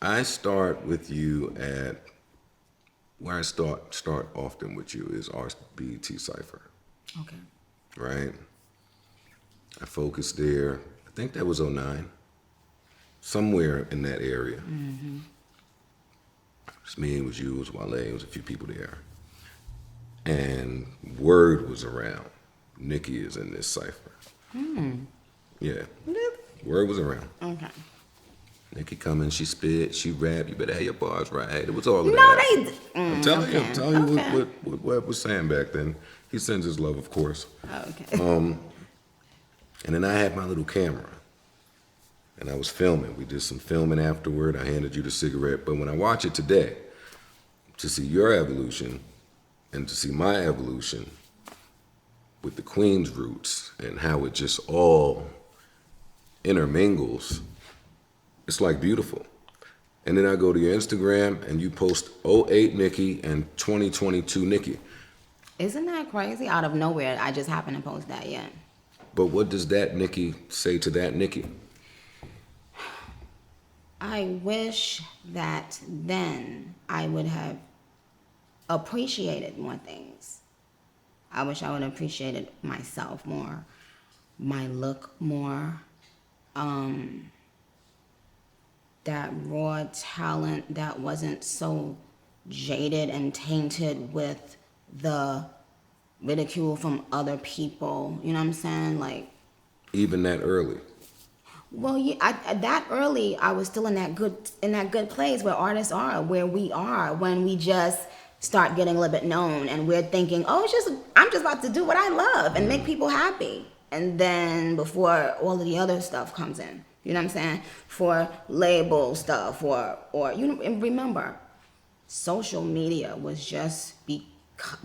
I start with you at where I start often with you is our BET Cipher, Okay. right? I focused there. I think that was '09, somewhere in that area. Mm-hmm. It was me, it was you, it was Wale, it was a few people there. And word was around. Nicki is in this cipher. Yeah, Really? word was around. Okay. Nicki coming, she spit, she rap. You better have your bars right. It was all of No, that. they. I'm telling you, okay. what Webb was saying back then. He sends his love, of course. Okay. And then I had my little camera, and I was filming. We did some filming afterward. I handed you the cigarette. But when I watch it today, to see your evolution and to see my evolution with the Queen's roots and how it just all intermingles, it's like beautiful. And then I go to your Instagram and you post '08 Nicki and 2022 Nicki. Isn't that crazy? Out of nowhere, I just happened to post that. Yeah. But what does that Nicki say to that Nicki? I wish that then I would have appreciated more things. I wish I would have appreciated myself more, my look more, that raw talent that wasn't so jaded and tainted with the ridicule from other people. You know what I'm saying? Like, Even that early. well, yeah, that early, I was still in that good place where artists are, where we are when we just start getting a little bit known, and we're thinking, oh, I'm just about to do what I love and make people happy, and then before all of the other stuff comes in, you know what I'm saying? For label stuff, or you know, and remember, social media was just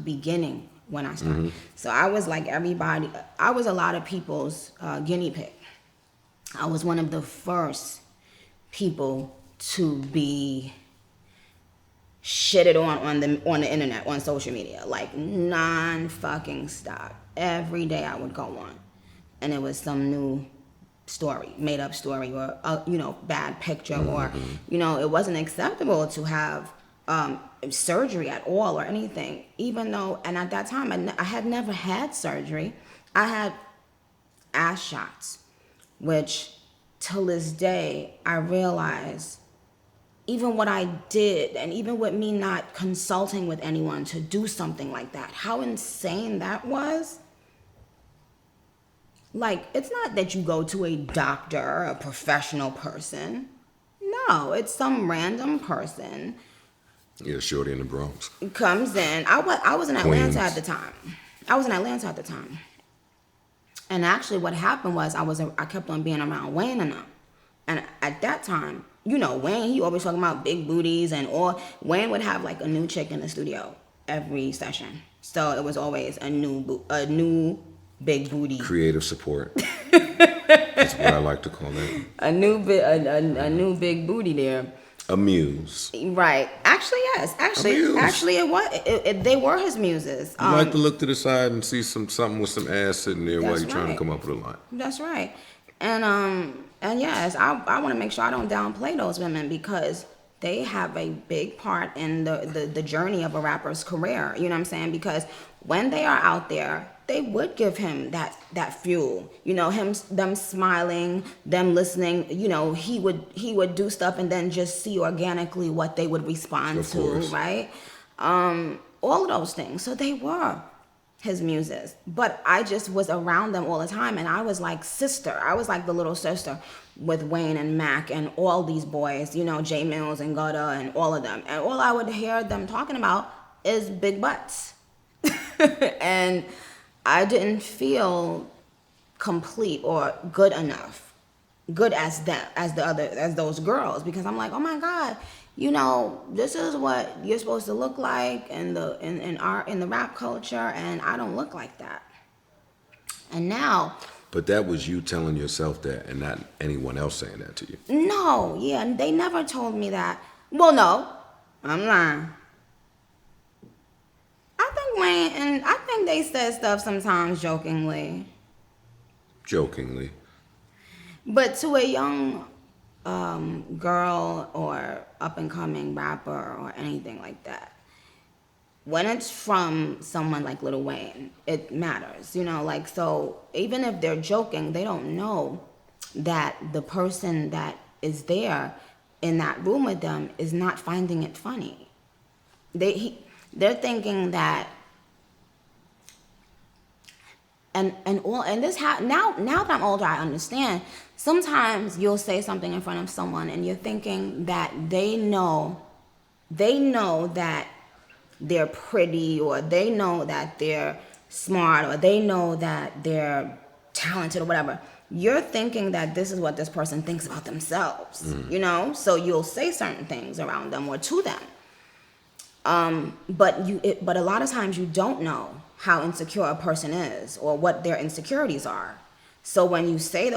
beginning when I started, so I was like everybody. I was a lot of people's guinea pig. I was one of the first people to be shitted on the internet, on social media, like non-fucking stop. Every day I would go on, and it was some new story, made up story, or bad picture, or it wasn't acceptable to have surgery at all or anything. Even though, and at that time I had never had surgery. I had ass shots, which till this day I realize, even what I did, and even with me not consulting with anyone to do something like that, how insane that was. Like, it's not that you go to a doctor, a professional person. No, it's some random person. Yeah, shorty in the Bronx. Comes in. I was in Atlanta Queens. at the time. And actually what happened was I kept on being around Wayne and them. And at that time, Wayne, he always talking about big booties and all. Wayne would have like a new chick in the studio every session. So it was always a new big booty. Creative support. That's what I like to call it. A new big booty there. A muse. Right. Actually, yes. Actually, it was. They were his muses. You like to look to the side and see something with some ass sitting there while you're trying to right. come up with a line. That's right. And yes, I want to make sure I don't downplay those women, because they have a big part in the journey of a rapper's career. You know what I'm saying? Because when they are out there, they would give him that fuel. Them smiling, them listening. He would do stuff and then just see organically what they would respond to, right? All of those things. So they were his muses, but I just was around them all the time, and I was like sister. I was like the little sister with Wayne and Mac and all these boys, J Mills and Gutta and all of them, and all I would hear them talking about is big butts. And I didn't feel complete or good enough, good as those girls, because I'm like, oh my God, this is what you're supposed to look like in the rap culture, and I don't look like that. And now. But that was you telling yourself that, and not anyone else saying that to you. No, yeah, they never told me that. Well, no, I'm lying. I think Wayne, and I think they said stuff sometimes jokingly. Jokingly. But to a young girl or up and coming rapper or anything like that, when it's from someone like Lil Wayne, it matters, you know, like, so even if they're joking, they don't know that the person that is there in that room with them is not finding it funny. They're thinking that, and now that I'm older, I understand. Sometimes you'll say something in front of someone and you're thinking that they know that they're pretty, or they know that they're smart, or they know that they're talented or whatever. You're thinking that this is what this person thinks about themselves, you know? So you'll say certain things around them or to them. But a lot of times you don't know how insecure a person is or what their insecurities are. So when you say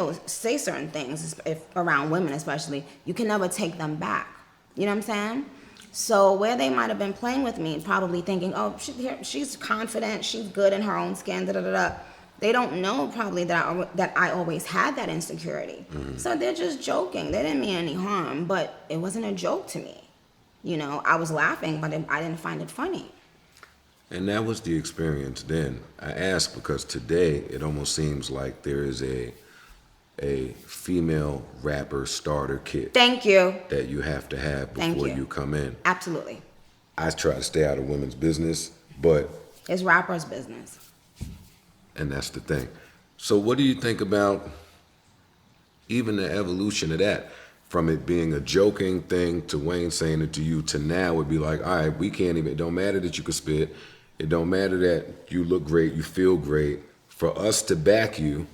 certain things, if around women especially, you can never take them back. You know what I'm saying? So where they might have been playing with me, probably thinking, oh, she's confident, she's good in her own skin, they don't know probably that I always had that insecurity. So they're just joking. They didn't mean any harm, but it wasn't a joke to me. You know, I was laughing, but I didn't find it funny. And that was the experience then. I ask because today it almost seems like there is a female rapper starter kit. Thank you. That you have to have before you come in. Absolutely. I try to stay out of women's business, but it's rappers' business. And that's the thing. So what do you think about even the evolution of that? From it being a joking thing to Wayne saying it to you to now would be like, all right, we can't even, it don't matter that you can spit. It don't matter that you look great, you feel great. For us to back you,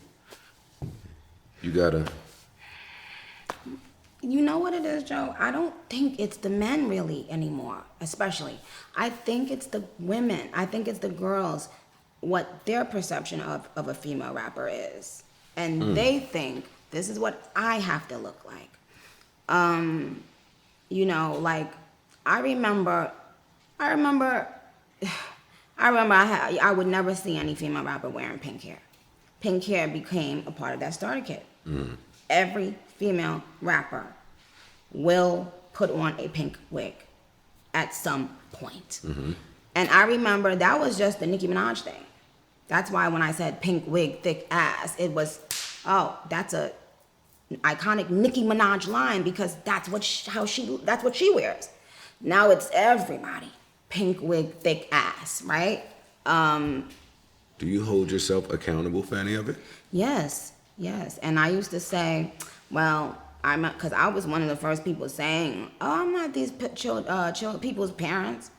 you gotta. You know what it is, Joe? I don't think it's the men really anymore, especially. I think it's the women. I think it's the girls, what their perception of a female rapper is. And they think this is what I have to look like. You know, like I remember I would never see any female rapper wearing pink hair. Pink hair became a part of that starter kit. Every female rapper will put on a pink wig at some point. And I remember that was just the Nicki Minaj thing. That's why when I said pink wig, thick ass, it was, oh, that's a iconic Nicki Minaj line because that's what she wears. Now it's everybody. Pink wig, thick ass, right? Do you hold yourself accountable for any of it? Yes. And I used to say, well, because I was one of the first people saying, oh, I'm not these people's parents.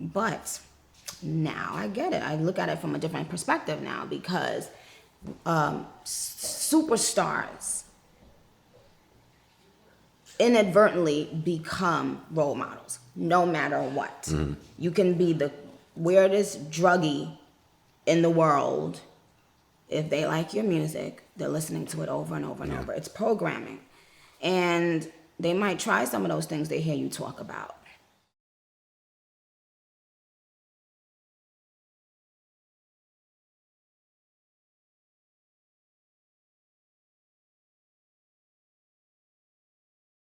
But now I get it. I look at it from a different perspective now because superstars inadvertently become role models, no matter what. You can be the weirdest druggie in the world. If they like your music, they're listening to it over and over and over. It's programming. And they might try some of those things they hear you talk about.